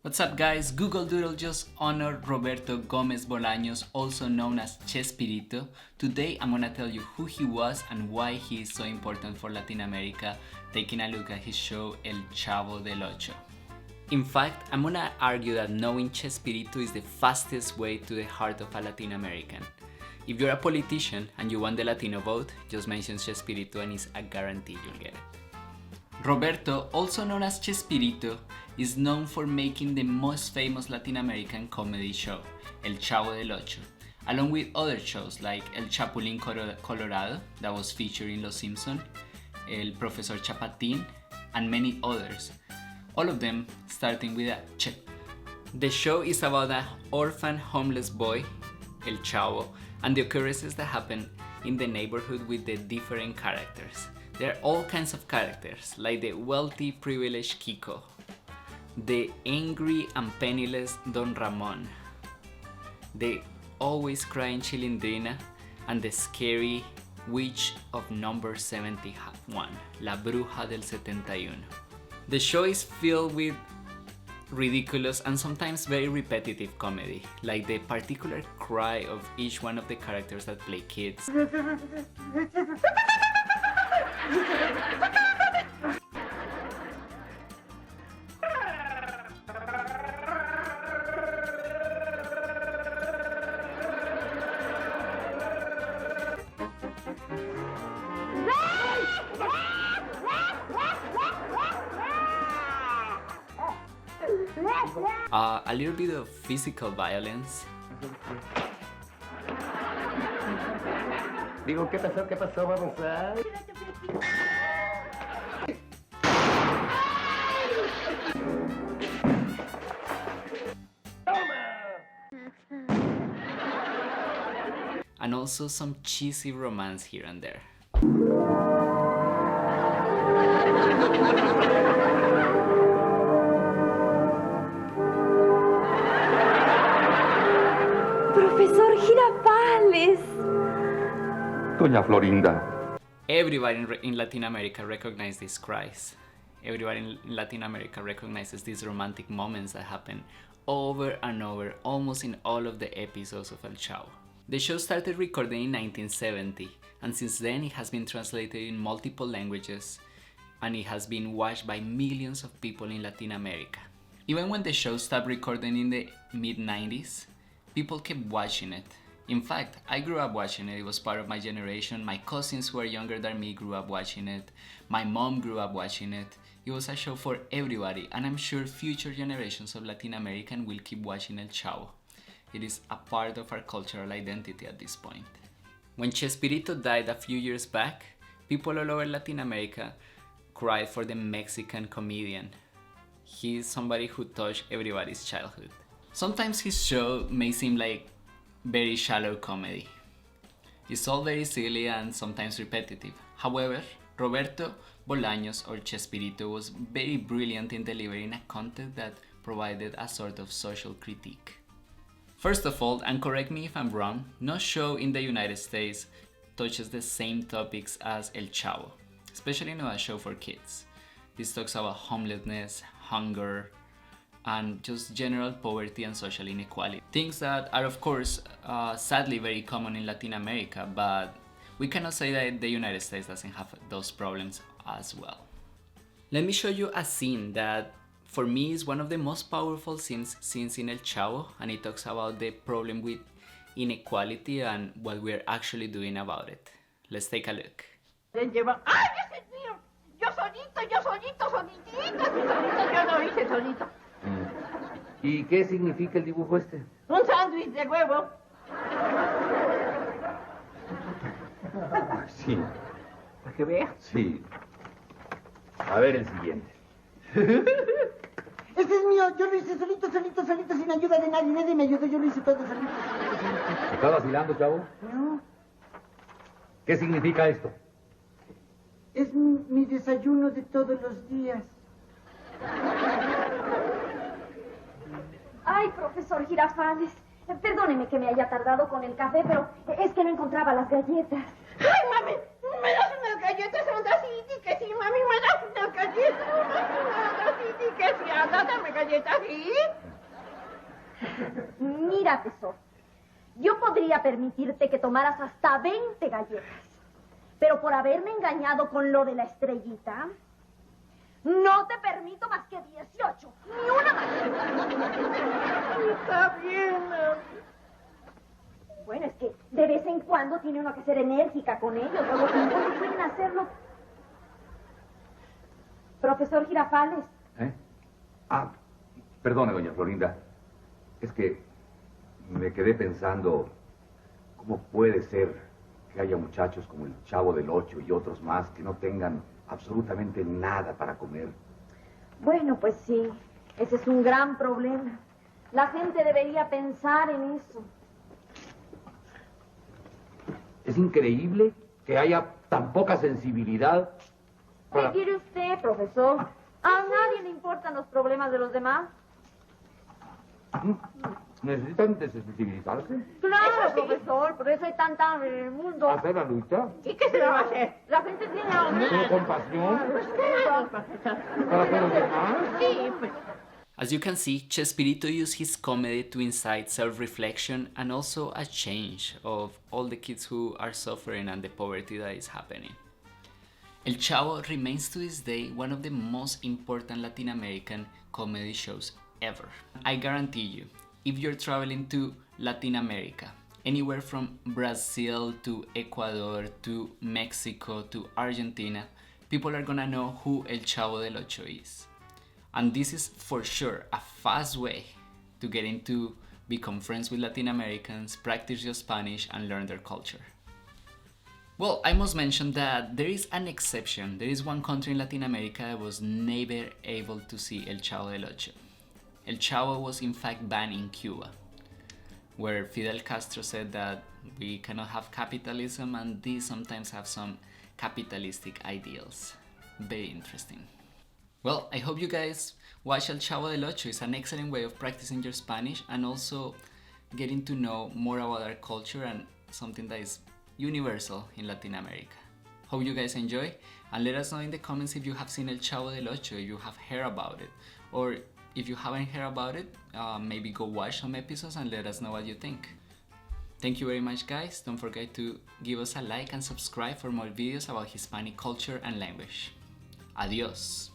What's up guys, Google Doodle just honored Roberto Gomez Bolaños, also known as Chespirito. Today I'm gonna tell you who he was and why he is so important for Latin America, taking a look at his show El Chavo del Ocho. In fact, I'm gonna argue that knowing Chespirito is the fastest way to the heart of a Latin American. If you're a politician and you want the Latino vote, just mention Chespirito and it's a guarantee you'll get it. Roberto, also known as Chespirito, is known for making the most famous Latin American comedy show, El Chavo del Ocho, along with other shows like El Chapulin Colorado, that was featured in Los Simpsons, El Profesor Chapatin, and many others, all of them starting with a Ch. The show is about an orphan homeless boy, El Chavo, and the occurrences that happen in the neighborhood with the different characters. There are all kinds of characters, like the wealthy, privileged Kiko, the angry and penniless Don Ramon, the always crying Chilindrina, and the scary witch of number 71, La Bruja del 71. The show is filled with ridiculous and sometimes very repetitive comedy, like the particular cry of each one of the characters that play kids. A little bit of physical violence. Digo, ¿qué pasó? ¿Qué pasó? Vamos a... And also some cheesy romance here and there. Profesor Girafales. Doña Florinda. Everybody in Latin America recognizes these cries. Everybody in Latin America recognizes these romantic moments that happen over and over, almost in all of the episodes of El Chavo. The show started recording in 1970, and since then it has been translated in multiple languages, and it has been watched by millions of people in Latin America. Even when the show stopped recording in the mid-90s, people kept watching it. In fact, I grew up watching it. It was part of my generation. My cousins who are younger than me grew up watching it. My mom grew up watching it. It was a show for everybody, and I'm sure future generations of Latin Americans will keep watching El Chavo. It is a part of our cultural identity at this point. When Chespirito died a few years back, people all over Latin America cried for the Mexican comedian. He is somebody who touched everybody's childhood. Sometimes his show may seem like very shallow comedy. It's all very silly and sometimes repetitive. However, Roberto Bolaños, or Chespirito, was very brilliant in delivering a content that provided a sort of social critique. First of all, and correct me if I'm wrong, no show in the United States touches the same topics as El Chavo, especially not a show for kids. This talks about homelessness, hunger, and just general poverty and social inequality. Things that are of course sadly very common in Latin America, but we cannot say that the United States doesn't have those problems as well. Let me show you a scene that for me is one of the most powerful scenes in El Chavo, and it talks about the problem with inequality and what we're actually doing about it. Let's take a look. ¡Ay, ese es mío! Yo solitito, yo lo hice solito. ¿Y qué significa el dibujo este? Un sándwich de huevo. Sí. Para que vea. Sí. A ver el siguiente. Este es mío, yo lo hice solito, sin ayuda de nadie. Nadie me ayudó, yo lo hice todo solito. ¿Estás vacilando, chavo? No, ¿Qué significa esto? es mi desayuno de todos los días. Ay, profesor Girafales. Perdóneme que me haya tardado con el café, pero es que no encontraba las galletas. ¡Ay, mami! ¿Me das unas galletas? ¿Son así? Que sí, mami, ¿me das unas galletas? Sí, que si anda, dame galletas, ¿sí? Mira, tesoro, yo podría permitirte que tomaras hasta 20 galletas, pero por haberme engañado con lo de la estrellita, no te permito más que 18, ni una más. Está bien. Bueno, es que de vez en cuando tiene uno que ser enérgica con ellos, o los niños quieren hacerlo. Profesor Girafales. Perdone, doña Florinda. Es que me quedé pensando cómo puede ser que haya muchachos como el Chavo del Ocho y otros más que no tengan absolutamente nada para comer. Bueno, pues sí, ese es un gran problema. La gente debería pensar en eso. Es increíble que haya tan poca sensibilidad ¿Qué quiere usted, profesor? A nadie le importan los problemas de los demás. ¿Necesitan desensibilizarse? Claro, profesor, por eso hay tanta en el mundo. ¿Hacer la lucha? ¿Y qué se le va a hacer? La gente tiene hambre. ¿Con compasión? ¿Para con los demás? Sí, pues. As you can see, Chespirito used his comedy to incite self-reflection and also a change of all the kids who are suffering and the poverty that is happening. El Chavo remains to this day one of the most important Latin American comedy shows ever. I guarantee you, if you're traveling to Latin America, anywhere from Brazil to Ecuador to Mexico to Argentina, people are gonna know who El Chavo del Ocho is. And this is for sure a fast way to get into become friends with Latin Americans, practice your Spanish, and learn their culture. Well, I must mention that there is an exception. There is one country in Latin America that was never able to see El Chavo del Ocho. El Chavo was in fact banned in Cuba, where Fidel Castro said that we cannot have capitalism and these sometimes have some capitalistic ideals. Very interesting. Well, I hope you guys watch El Chavo del Ocho. It's an excellent way of practicing your Spanish and also getting to know more about our culture and something that is universal in Latin America. Hope you guys enjoy and let us know in the comments if you have seen El Chavo del Ocho, if you have heard about it, or if you haven't heard about it, maybe go watch some episodes and let us know what you think. Thank you very much, guys. Don't forget to give us a like and subscribe for more videos about Hispanic culture and language. Adios.